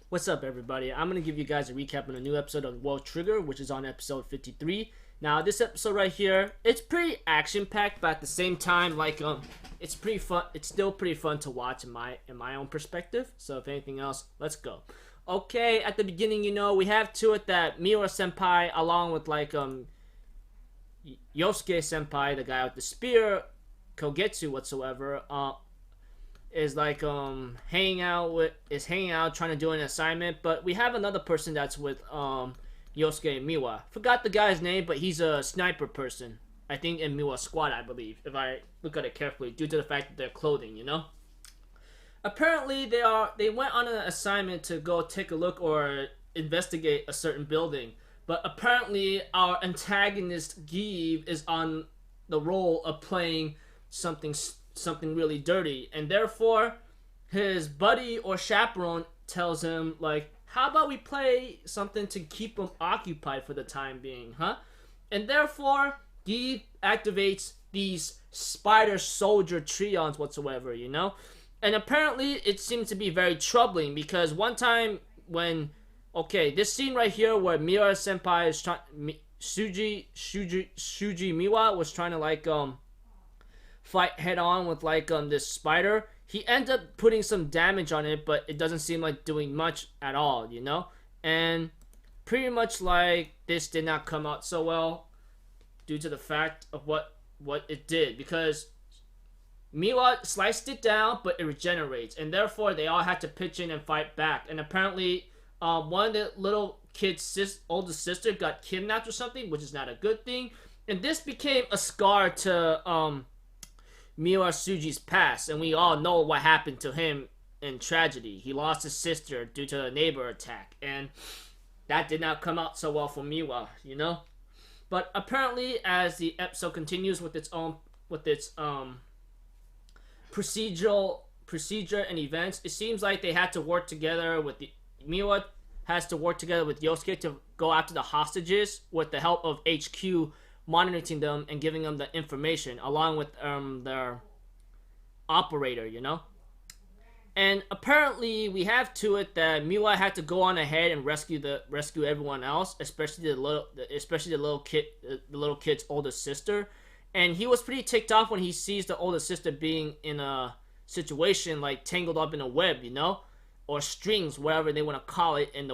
What's up, everybody? I'm going to give you guys a recap on a new episode of World Trigger, which is on episode 53. Now, this episode right here, it's pretty action-packed, but at the same time, it's pretty fun. It's still pretty fun to watch in my own perspective. So, if anything else, let's go. Okay, at the beginning, we have to it that Miwa Senpai, along with Yosuke Senpai, the guy with the spear, Kogetsu whatsoever, is hanging out trying to do an assignment, but we have another person that's with Yosuke and Miwa. Forgot the guy's name, but he's a sniper person, I think, in Miwa's squad, I believe, if I look at it carefully, due to the fact that their clothing, apparently they went on an assignment to go take a look or investigate a certain building, but apparently our antagonist Give is on the role of playing something really dirty, and therefore his buddy or chaperone tells him, how about we play something to keep him occupied for the time being, huh? And therefore he activates these spider soldier Trions whatsoever, and apparently it seems to be very troubling, because one time when this scene right here where Miwa Senpai is trying, Shuuji Miwa was trying to fight head on with this spider. He ends up putting some damage on it, but it doesn't seem like doing much at all, and pretty much this did not come out so well due to the fact of what it did, because Miwa sliced it down, but it regenerates, and therefore they all had to pitch in and fight back. And apparently one of the little kid's older sister got kidnapped or something, which is not a good thing, and this became a scar to Miwa Shuuji's past, and we all know what happened to him in tragedy. He lost his sister due to a neighbor attack, and that did not come out so well for Miwa, But apparently, as the episode continues with its procedure and events, it seems like they had to work together with Miwa has to work together with Yosuke to go after the hostages with the help of HQ monitoring them and giving them the information, along with their operator, And apparently we have to it that Miwa had to go on ahead and rescue everyone else, especially the little kid's older sister. And he was pretty ticked off when he sees the older sister being in a situation tangled up in a web, or strings, whatever they want to call it in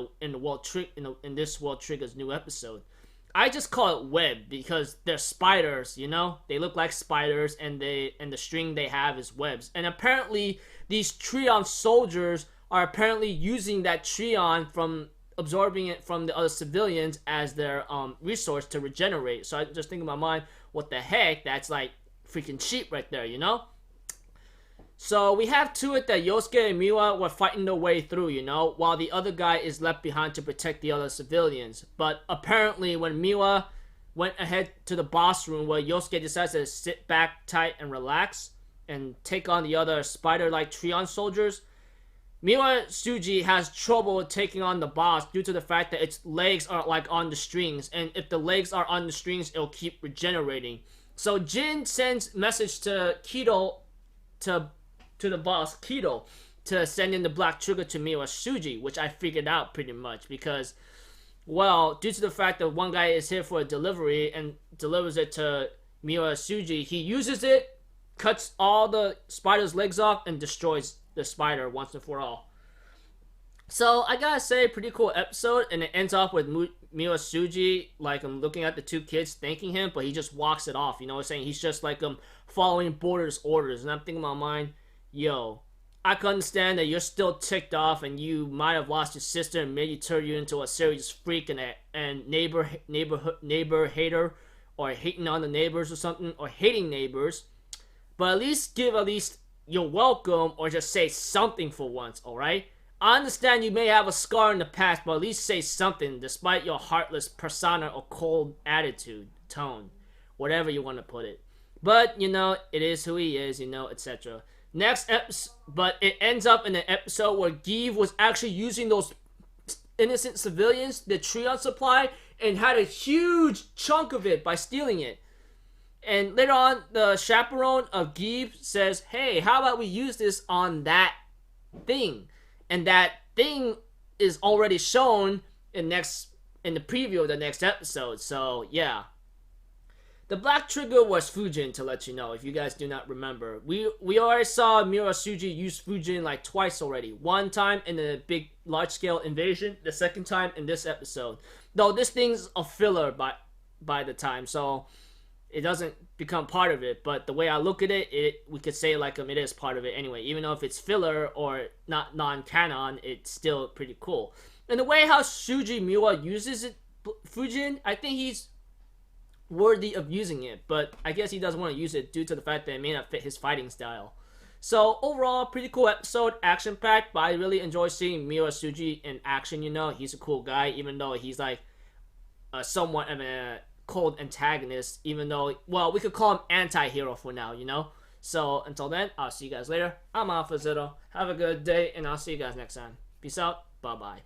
this World Trigger's new episode. I just call it web because they're spiders, They look like spiders, and the string they have is webs. And apparently these Trion soldiers are apparently using that Trion from absorbing it from the other civilians as their resource to regenerate. So I just think in my mind, what the heck? That's freaking cheap right there, So we have to it that Yosuke and Miwa were fighting their way through, while the other guy is left behind to protect the other civilians. But apparently when Miwa went ahead to the boss room where Yosuke decides to sit back tight and relax and take on the other spider-like Trion soldiers, Miwa Shuuji has trouble taking on the boss due to the fact that its legs are on the strings, and if the legs are on the strings, it'll keep regenerating. So Jin sends message to Kido to the boss Kido to send in the black trigger to Miwa Shuuji, which I figured out pretty much because, well, due to the fact that one guy is here for a delivery and delivers it to Miwa Shuuji, he uses it, cuts all the spider's legs off, and destroys the spider once and for all. So I gotta say, pretty cool episode, and it ends off with Miwa Shuuji I'm looking at the two kids thanking him, but he just walks it off. Saying he's just following Border's orders, and I'm thinking in my mind, yo, I can understand that you're still ticked off and you might have lost your sister and maybe turn you into a serious freak and neighbor hater, or hating on the neighbors or something, or hating neighbors, but at least give you're welcome, or just say something for once, alright? I understand you may have a scar in the past, but at least say something despite your heartless persona or cold attitude, tone, whatever you want to put it. But, it is who he is, etc. Next episode, but it ends up in an episode where Give was actually using those innocent civilians, the Trion supply, and had a huge chunk of it by stealing it. And later on, the chaperone of Give says, hey, how about we use this on that thing? And that thing is already shown in the preview of the next episode. So yeah. The black trigger was Fujin, to let you know, if you guys do not remember. We already saw Miwa Shuuji use Fujin like twice already. One time in the big large-scale invasion, the second time in this episode. Though this thing's a filler by the time, so it doesn't become part of it. But the way I look at it, we could say like it is part of it anyway. Even though if it's filler or not non-canon, it's still pretty cool. And the way how Shuuji Miwa uses it, Fujin, I think he's worthy of using it, but I guess he doesn't want to use it due to the fact that it may not fit his fighting style. So overall, pretty cool episode, action-packed, but I really enjoy seeing Miwa Shuuji in action. He's a cool guy, even though he's like somewhat of a cold antagonist, even though, well, we could call him anti-hero for now, So until then, I'll see you guys later. I'm Alpha Zero. Have a good day, and I'll see you guys next time. Peace out. Bye-bye.